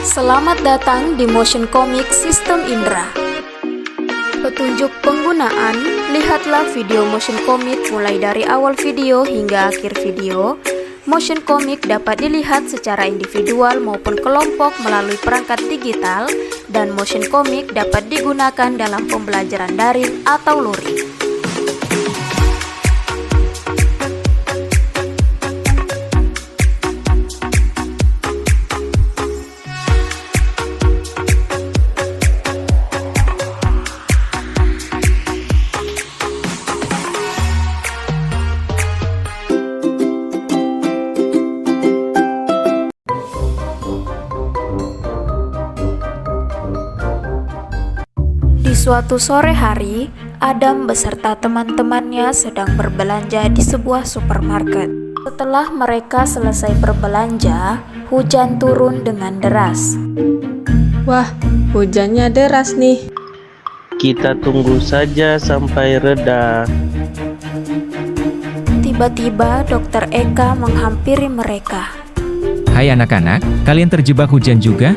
Selamat datang di Motion Comic Sistem Indra. Petunjuk penggunaan, lihatlah video motion comic mulai dari awal video hingga akhir video. Motion comic dapat dilihat secara individual maupun kelompok melalui perangkat digital, dan motion comic dapat digunakan dalam pembelajaran daring atau luring. Di suatu sore hari, Adam beserta teman-temannya sedang berbelanja di sebuah supermarket. Setelah mereka selesai berbelanja, hujan turun dengan deras. Wah, hujannya deras nih. Kita tunggu saja sampai reda. Tiba-tiba Dokter Eka menghampiri mereka. Hai anak-anak, kalian terjebak hujan juga?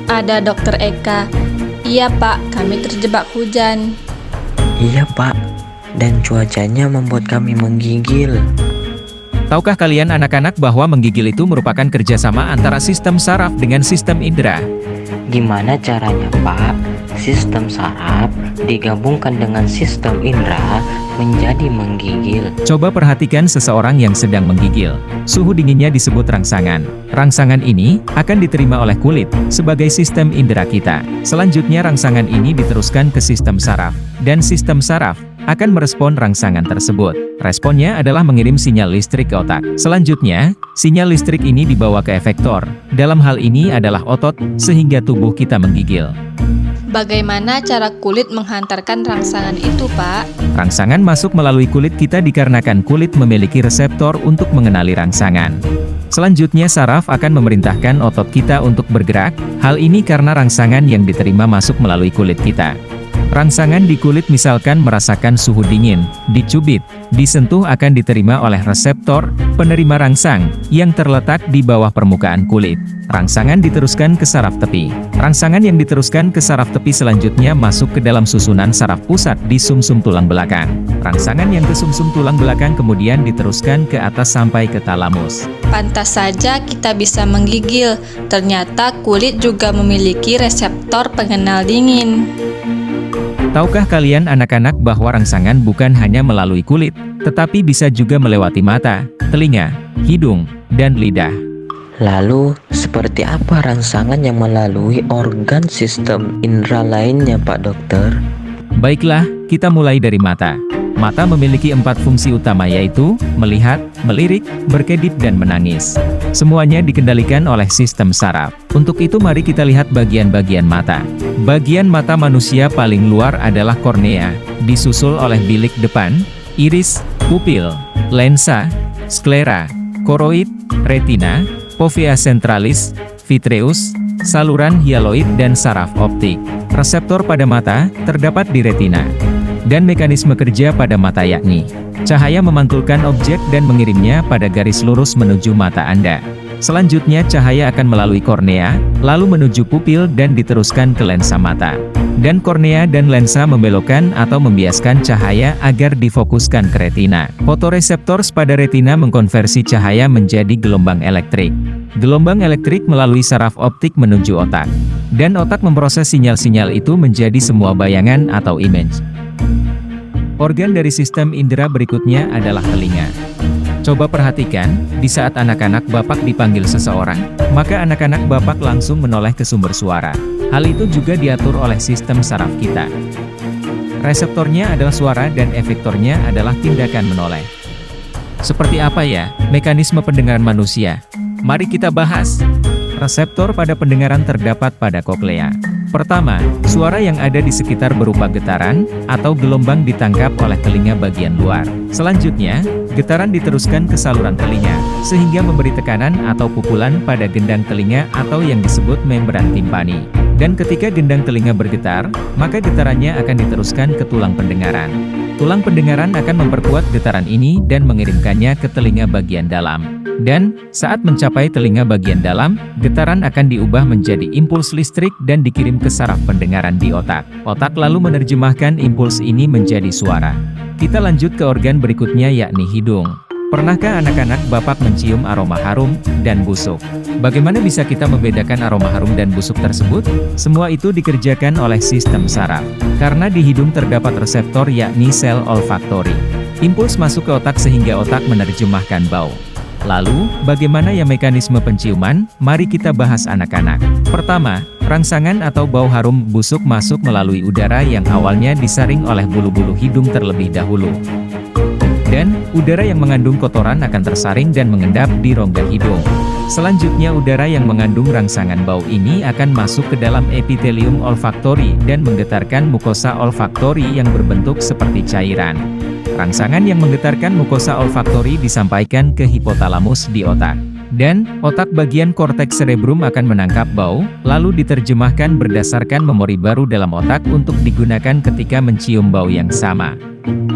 Ada Dokter Eka. Iya Pak, kami terjebak hujan. Iya Pak, dan cuacanya membuat kami menggigil. Tahukah kalian anak-anak bahwa menggigil itu merupakan kerjasama antara sistem saraf dengan sistem indera? Gimana caranya Pak? Sistem saraf digabungkan dengan sistem indera menjadi menggigil. Coba perhatikan seseorang yang sedang menggigil. Suhu dinginnya disebut rangsangan. Rangsangan ini akan diterima oleh kulit sebagai sistem indera kita. Selanjutnya rangsangan ini diteruskan ke sistem saraf, dan sistem saraf akan merespon rangsangan tersebut. Responnya adalah mengirim sinyal listrik ke otak. Selanjutnya, sinyal listrik ini dibawa ke efektor. Dalam hal ini adalah otot, sehingga tubuh kita menggigil. Bagaimana cara kulit menghantarkan rangsangan itu, Pak? Rangsangan masuk melalui kulit kita dikarenakan kulit memiliki reseptor untuk mengenali rangsangan. Selanjutnya saraf akan memerintahkan otot kita untuk bergerak. Hal ini karena rangsangan yang diterima masuk melalui kulit kita. Rangsangan di kulit misalkan merasakan suhu dingin, dicubit, disentuh akan diterima oleh reseptor penerima rangsang yang terletak di bawah permukaan kulit. Rangsangan diteruskan ke saraf tepi. Rangsangan yang diteruskan ke saraf tepi selanjutnya masuk ke dalam susunan saraf pusat di sumsum tulang belakang. Rangsangan yang ke sumsum tulang belakang kemudian diteruskan ke atas sampai ke talamus. Pantas saja kita bisa menggigil. Ternyata kulit juga memiliki reseptor pengenal dingin. Tahukah kalian anak-anak bahwa rangsangan bukan hanya melalui kulit, tetapi bisa juga melewati mata, telinga, hidung, dan lidah. Lalu, seperti apa rangsangan yang melalui organ sistem indera lainnya Pak Dokter? Baiklah, kita mulai dari mata. Mata memiliki 4 fungsi utama yaitu melihat, melirik, berkedip, dan menangis. Semuanya dikendalikan oleh sistem saraf. Untuk itu mari kita lihat bagian-bagian mata. Bagian mata manusia paling luar adalah kornea, disusul oleh bilik depan, iris, pupil, lensa, sklera, koroid, retina, fovea centralis, vitreus, saluran hialoid, dan saraf optik. Reseptor pada mata terdapat di retina. Dan mekanisme kerja pada mata yakni cahaya memantulkan objek dan mengirimnya pada garis lurus menuju mata Anda. Selanjutnya cahaya akan melalui kornea, lalu menuju pupil dan diteruskan ke lensa mata. Dan kornea dan lensa membelokkan atau membiaskan cahaya agar difokuskan ke retina. Fotoreseptor pada retina mengkonversi cahaya menjadi gelombang elektrik. Gelombang elektrik melalui saraf optik menuju otak. Dan otak memproses sinyal-sinyal itu menjadi semua bayangan atau image. Organ dari sistem indera berikutnya adalah telinga. Coba perhatikan, di saat anak-anak Bapak dipanggil seseorang, maka anak-anak Bapak langsung menoleh ke sumber suara. Hal itu juga diatur oleh sistem saraf kita. Reseptornya adalah suara dan efektornya adalah tindakan menoleh. Seperti apa ya mekanisme pendengaran manusia? Mari kita bahas. Reseptor pada pendengaran terdapat pada koklea. Pertama, suara yang ada di sekitar berupa getaran atau gelombang ditangkap oleh telinga bagian luar. Selanjutnya, getaran diteruskan ke saluran telinga, sehingga memberi tekanan atau pukulan pada gendang telinga atau yang disebut membran timpani. Dan ketika gendang telinga bergetar, maka getarannya akan diteruskan ke tulang pendengaran. Tulang pendengaran akan memperkuat getaran ini dan mengirimkannya ke telinga bagian dalam. Dan, saat mencapai telinga bagian dalam, getaran akan diubah menjadi impuls listrik dan dikirim ke saraf pendengaran di otak. Otak lalu menerjemahkan impuls ini menjadi suara. Kita lanjut ke organ berikutnya yakni hidung. Pernahkah anak-anak Bapak mencium aroma harum dan busuk? Bagaimana bisa kita membedakan aroma harum dan busuk tersebut? Semua itu dikerjakan oleh sistem saraf. Karena di hidung terdapat reseptor yakni sel olfaktori. Impuls masuk ke otak sehingga otak menerjemahkan bau. Lalu, bagaimana ya mekanisme penciuman? Mari kita bahas anak-anak. Pertama, rangsangan atau bau harum busuk masuk melalui udara yang awalnya disaring oleh bulu-bulu hidung terlebih dahulu. Dan, udara yang mengandung kotoran akan tersaring dan mengendap di rongga hidung. Selanjutnya udara yang mengandung rangsangan bau ini akan masuk ke dalam epitelium olfaktori dan menggetarkan mukosa olfaktori yang berbentuk seperti cairan. Rangsangan yang menggetarkan mukosa olfaktori disampaikan ke hipotalamus di otak. Dan, otak bagian korteks cerebrum akan menangkap bau, lalu diterjemahkan berdasarkan memori baru dalam otak untuk digunakan ketika mencium bau yang sama.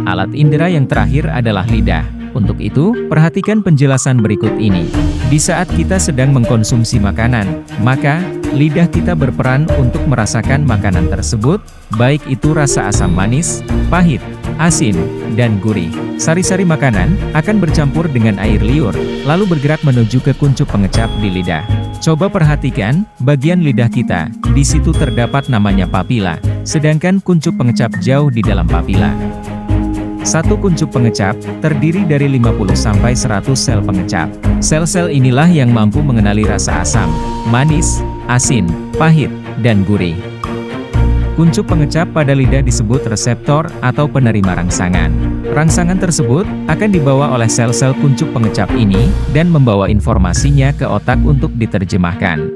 Alat indera yang terakhir adalah lidah. Untuk itu, perhatikan penjelasan berikut ini. Di saat kita sedang mengkonsumsi makanan, maka, lidah kita berperan untuk merasakan makanan tersebut, baik itu rasa asam manis, pahit, asin, dan gurih. Sari-sari makanan akan bercampur dengan air liur, lalu bergerak menuju ke kuncup pengecap di lidah. Coba perhatikan, bagian lidah kita, di situ terdapat namanya papila, sedangkan kuncup pengecap jauh di dalam papila. Satu kuncup pengecap terdiri dari 50-100 sel pengecap. Sel-sel inilah yang mampu mengenali rasa asam, manis, asin, pahit, dan gurih. Kuncup pengecap pada lidah disebut reseptor atau penerima rangsangan. Rangsangan tersebut akan dibawa oleh sel-sel kuncup pengecap ini dan membawa informasinya ke otak untuk diterjemahkan.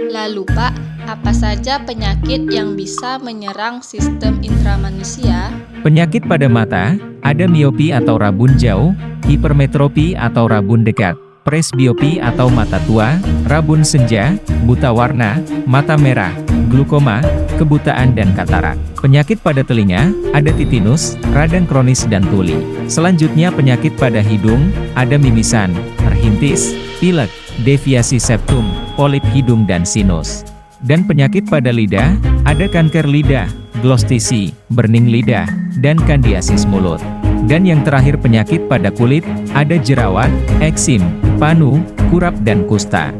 Lalu Pak, apa saja penyakit yang bisa menyerang sistem indera manusia? Penyakit pada mata, ada miopi atau rabun jauh, hipermetropi atau rabun dekat, presbiopi atau mata tua, rabun senja, buta warna, mata merah, glukoma, kebutaan dan katarak. Penyakit pada telinga, ada titinus, radang kronis dan tuli. Selanjutnya penyakit pada hidung, ada mimisan, rhintis, pilek, deviasi septum, polip hidung dan sinus. Dan penyakit pada lidah, ada kanker lidah, glostisi, burning lidah, dan kandiasis mulut. Dan yang terakhir penyakit pada kulit, ada jerawat, eksim, panu, kurap dan kusta.